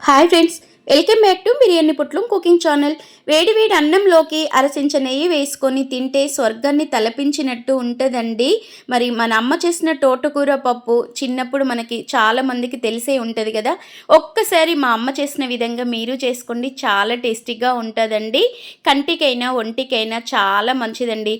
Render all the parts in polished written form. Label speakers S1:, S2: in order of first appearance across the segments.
S1: Hi friends, welcome back to Biryani Putlam cooking channel. వేడి వేడి అన్నంలోకి అరచించ నెయ్యి వేసుకొని తింటే స్వర్గాన్ని తలపించినట్టు ఉంటుందండి. మరి మన అమ్మ చేసిన తోటకూర పప్పు చిన్నప్పుడు మనకి చాలా మందికి తెలిసే ఉంటుంది కదా. ఒక్కసారి మా అమ్మ చేసిన విధంగా మీరు చేసుకోండి, చాలా టేస్టీగా ఉంటుందండి. కంటికైనా ఒంటికైనా చాలా మంచిదండి.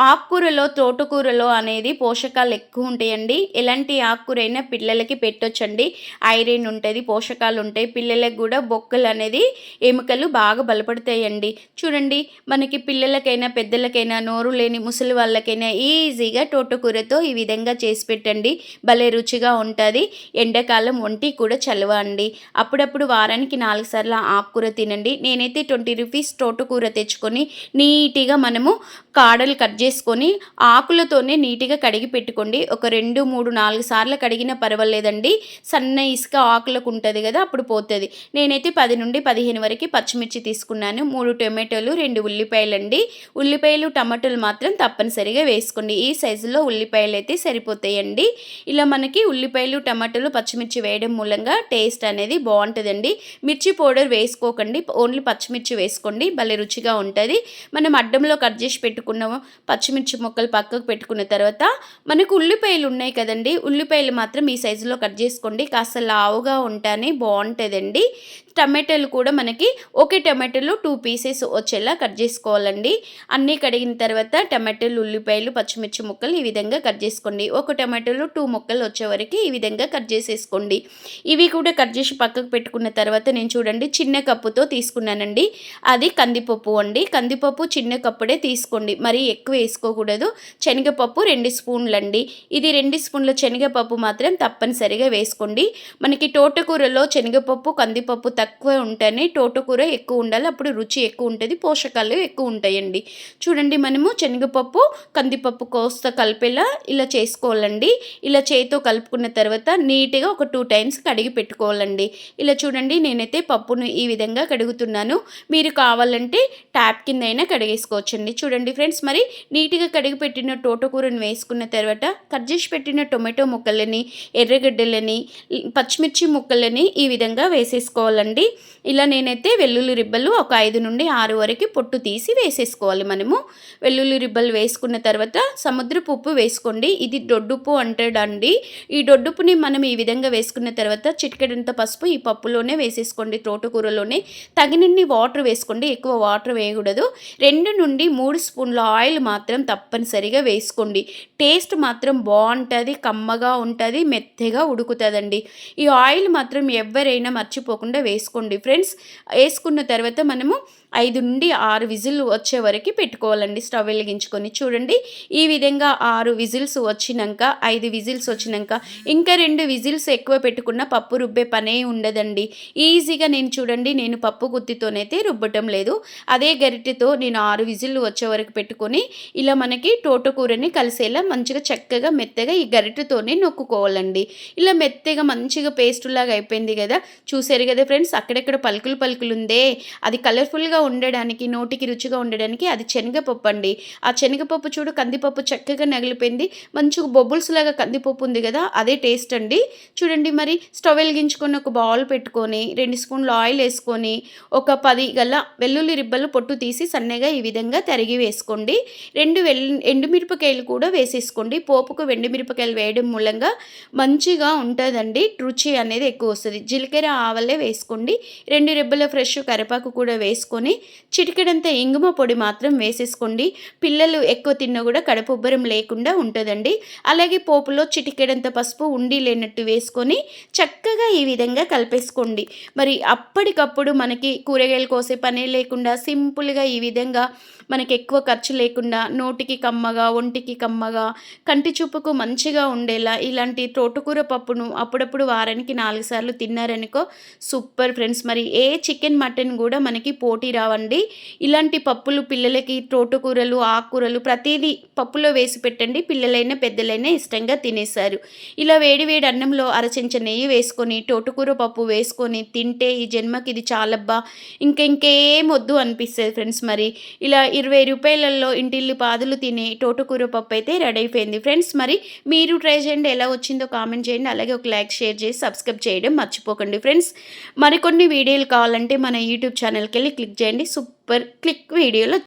S1: ఆకుకూరలో తోటకూరలో అనేది పోషకాలు ఎక్కువ ఉంటాయండి. ఎలాంటి ఆకుకూరైనా పిల్లలకి పెట్టొచ్చండి. ఐరన్ ఉంటుంది, పోషకాలు ఉంటాయి. పిల్లలకు కూడా బొక్కలు అనేది ఎముకలు బాగా బలపడతాయండి. చూడండి, మనకి పిల్లలకైనా పెద్దలకైనా నోరు లేని ముసలి వాళ్ళకైనా ఈజీగా తోటకూరతో ఈ విధంగా చేసి పెట్టండి. భలే రుచిగా ఉంటుంది. ఎండాకాలం ఒంటి కూడా చలవ అండి. అప్పుడప్పుడు వారానికి 4 సార్లు ఆకుకూర తినండి. నేనైతే 20 రూపీస్ తోటకూర తెచ్చుకొని నీట్గా మనము కాడలు కట్ చేసుకొని ఆకులతోనే నీట్గా కడిగి పెట్టుకోండి. ఒక 2, 3, 4 సార్లు కడిగినా పర్వాలేదండి. సన్న ఇసుక ఆకులకు ఉంటుంది కదా, అప్పుడు పోతుంది. నేనైతే 10 నుండి 15 వరకు పచ్చిమిర్చి తీసుకున్నాను. 3 టొమాటోలు, 2 ఉల్లిపాయలండి. ఉల్లిపాయలు టమాటోలు మాత్రం తప్పనిసరిగా వేసుకోండి. ఈ సైజులో ఉల్లిపాయలు అయితే సరిపోతాయండి. ఇలా మనకి ఉల్లిపాయలు, టమాటోలు, పచ్చిమిర్చి వేయడం మూలంగా టేస్ట్ అనేది బాగుంటుందండి. మిర్చి పౌడర్ వేసుకోకండి, ఓన్లీ పచ్చిమిర్చి వేసుకోండి, భలే రుచిగా ఉంటుంది. మనం అడ్డంలో కట్ చేసి పెట్టుకున్న పచ్చిమిర్చి ముక్కలు పక్కకు పెట్టుకున్న తర్వాత మనకు ఉల్లిపాయలు ఉన్నాయి కదండి, ఉల్లిపాయలు మాత్రం ఈ సైజులో కట్ చేసుకోండి. కాస్త లావుగా ఉంటేనే బాగుంటుందండి. టమాటాలు కూడా మనకి ఒకే టమాటాలు 2 పీసెస్ వచ్చేలా కట్ చేసుకోవాలండి. అన్నీ కడిగిన తర్వాత టమాటాలు, ఉల్లిపాయలు, పచ్చిమిర్చి ముక్కలు ఈ విధంగా కట్ చేసుకోండి. ఒక టమాటాలు 2 ముక్కలు వచ్చే వరకు ఈ విధంగా కట్ చేసేసుకోండి. ఇవి కూడా కట్ చేసి పక్కకు పెట్టుకున్న తర్వాత నేను చూడండి చిన్న కప్పుతో తీసుకున్నానండి. అది కందిపప్పు అండి. కందిపప్పు చిన్న కప్పుడే తీసుకోండి, మరీ ఎక్కువ వేసుకోకూడదు. శనగపప్పు 2 స్పూన్లండి. ఇది 2 స్పూన్ల శనగపప్పు మాత్రం తప్పనిసరిగా వేసుకోండి. మనకి తోటకూరలో శనగపప్పు, కందిపప్పు తక్కువ ఉంటేనే తోటకూర ఎక్కువ ఉండాలి. అప్పుడు రుచి ఎక్కువ ఉంటుంది, పోషకాలు ఎక్కువ ఉంటాయండి. చూడండి, మనము శనగపప్పు, కందిపప్పు కోస్త కలిపేలా ఇలా చేసుకోవాలండి. ఇలా చేతితో కలుపుకున్న తర్వాత నీట్గా ఒక 2 టైమ్స్ కడిగి పెట్టుకోవాలండి. ఇలా చూడండి, నేనైతే పప్పును ఈ విధంగా కడుగుతున్నాను. మీరు కావాలంటే ట్యాప్ కింద అయినా కడిగేసుకోవచ్చండి. చూడండి ఫ్రెండ్స్, మరి నీట్గా కడిగి పెట్టిన తోటకూరను వేసుకున్న తర్వాత కట్ చేసి పెట్టిన టొమాటో ముక్కలని, ఎర్రగడ్డలని, పచ్చిమిర్చి ముక్కలని ఈ విధంగా వేసేసుకోవాలండి. ఇలా నేనైతే వెల్లుల్లి రిబ్బలు ఒక 5 నుండి 6 వరకు పొట్టు తీసి వేసేసుకోవాలి. మనము వెల్లుల్లి రిబ్బలు వేసుకున్న తర్వాత సముద్రపు ఉప్పు వేసుకోండి. ఇది దొడ్డుప్పు అంటాడండి. ఈ దొడ్డుప్పుని మనం ఈ విధంగా వేసుకున్న తర్వాత చిటికెడంత పసుపు ఈ పప్పులోనే వేసేసుకోండి. తోటకూరలోనే తగినన్ని వాటర్ వేసుకోండి, ఎక్కువ వాటర్ వేయకూడదు. 2 నుండి 3 స్పూన్ల ఆయిల్ మాత్రం తప్పనిసరిగా వేసుకోండి. టేస్ట్ మాత్రం బాగుంటుంది, కమ్మగా ఉంటుంది, మెత్తగా ఉడుకుతుందండి. ఈ ఆయిల్ మాత్రం ఎవరైనా మర్చిపోకుండా వేసుకోండి ఫ్రెండ్స్. వేసుకున్న తర్వాత మనము 5 నుండి 6 విజిల్ వచ్చే వరకు పెట్టుకోవాలండి స్టవ్ వెలిగించుకొని. చూడండి, ఈ విధంగా 6 విజిల్స్ వచ్చినాక, 5 విజిల్స్ వచ్చినాక ఇంకా 2 విజిల్స్ ఎక్కువ పెట్టుకున్న పప్పు రుబ్బే పనే ఉండదండి. ఈజీగా నేను పప్పు గుత్తితోనైతే రుబ్బటం లేదు. అదే గరిటెతో నేను 6 విజిల్లు వచ్చే వరకు పెట్టుకొని ఇలా మనకి తోటకూరని కలిసేలా మంచిగా చక్కగా మెత్తగా ఈ గరిటెతోనే నొక్కుకోవాలండి. ఇలా మెత్తగా మంచిగా పేస్ట్ లాగా అయిపోయింది కదా. చూసారు కదా ఫ్రెండ్స్, అక్కడెక్కడ పలుకులు ఉందే, అది కలర్ఫుల్గా ఉండడానికి, నోటికి రుచిగా ఉండడానికి అది శనగపప్పు అండి. ఆ శనగపప్పు చూడు, కందిపప్పు చక్కగా నగిలిపోయింది, మంచిగా బొబ్బుల్స్ లాగా కందిపప్పు ఉంది కదా, అదే టేస్ట్ అండి. చూడండి, మరి స్టవ్ వెలిగించుకొని ఒక బౌల్ పెట్టుకొని 2 స్పూన్లు ఆయిల్ వేసుకొని ఒక 10 గల వెల్లుల్లి రిబ్బలు పొట్టు తీసి సన్నగా ఈ విధంగా తరిగి వేసుకోండి. 2 ఎండుమిరపకాయలు కూడా వేసేసుకోండి. పోపుకు ఎండుమిరపకాయలు వేయడం మూలంగా మంచిగా ఉంటుందండి, రుచి అనేది ఎక్కువ వస్తుంది. జీలకర్ర, ఆవాలే వేసుకోండి. 2 రెబ్బల ఫ్రెష్ కరివేపాకు కూడా వేసుకొని చిటికెడంత ఇంగుమ పొడి మాత్రం వేసేసుకోండి. పిల్లలు ఎక్కువ తిన్నా కూడా కడుపు ఉబ్బరం లేకుండా ఉంటుందండి. అలాగే పోపులో చిటికెడంత పసుపు ఉండి లేనట్టు వేసుకొని చక్కగా ఈ విధంగా కలిపేసుకోండి. మరి అప్పటికప్పుడు మనకి కూరగాయలు కోసే పనే లేకుండా సింపుల్గా ఈ విధంగా మనకి ఎక్కువ ఖర్చు లేకుండా నోటికి కమ్మగా, ఒంటికి కమ్మగా, కంటి చూపుకు మంచిగా ఉండేలా ఇలాంటి తోటకూర పప్పును అప్పుడప్పుడు వారానికి 4 సార్లు తిన్నారనుకో సూపర్ ఫ్రెండ్స్. మరి ఏ చికెన్, మటన్ కూడా మనకి పోటీ రావండి. ఇలాంటి పప్పులు పిల్లలకి తోటకూరలు, ఆకుకూరలు ప్రతిదీ పప్పులో వేసి పెట్టండి, పిల్లలైనా పెద్దలైనా ఇష్టంగా తినేశారు. ఇలా వేడి వేడి అన్నంలో అరచెంచ నెయ్యి వేసుకొని తోటకూర పప్పు వేసుకొని తింటే ఈ జన్మకి ఇది చాలబ్బా, ఇంకేం వద్దు అనిపిస్తుంది ఫ్రెండ్స్. మరి ఇలా 20 రూపాయలలో ఇంటిల్లి పాదులు తినే తోటకూర పప్పు అయితే రెడీ అయిపోయింది ఫ్రెండ్స్. మరి మీరు ట్రై చేయండి, ఎలా వచ్చిందో కామెంట్ చేయండి. అలాగే ఒక లైక్, షేర్ చేసి సబ్స్క్రైబ్ చేయడం మర్చిపోకండి ఫ్రెండ్స్. మరి మరికొన్ని వీడియోలు కావాలంటే మన యూట్యూబ్ ఛానల్కి వెళ్ళి క్లిక్ చేయండి. సూపర్ క్లిక్ వీడియోలో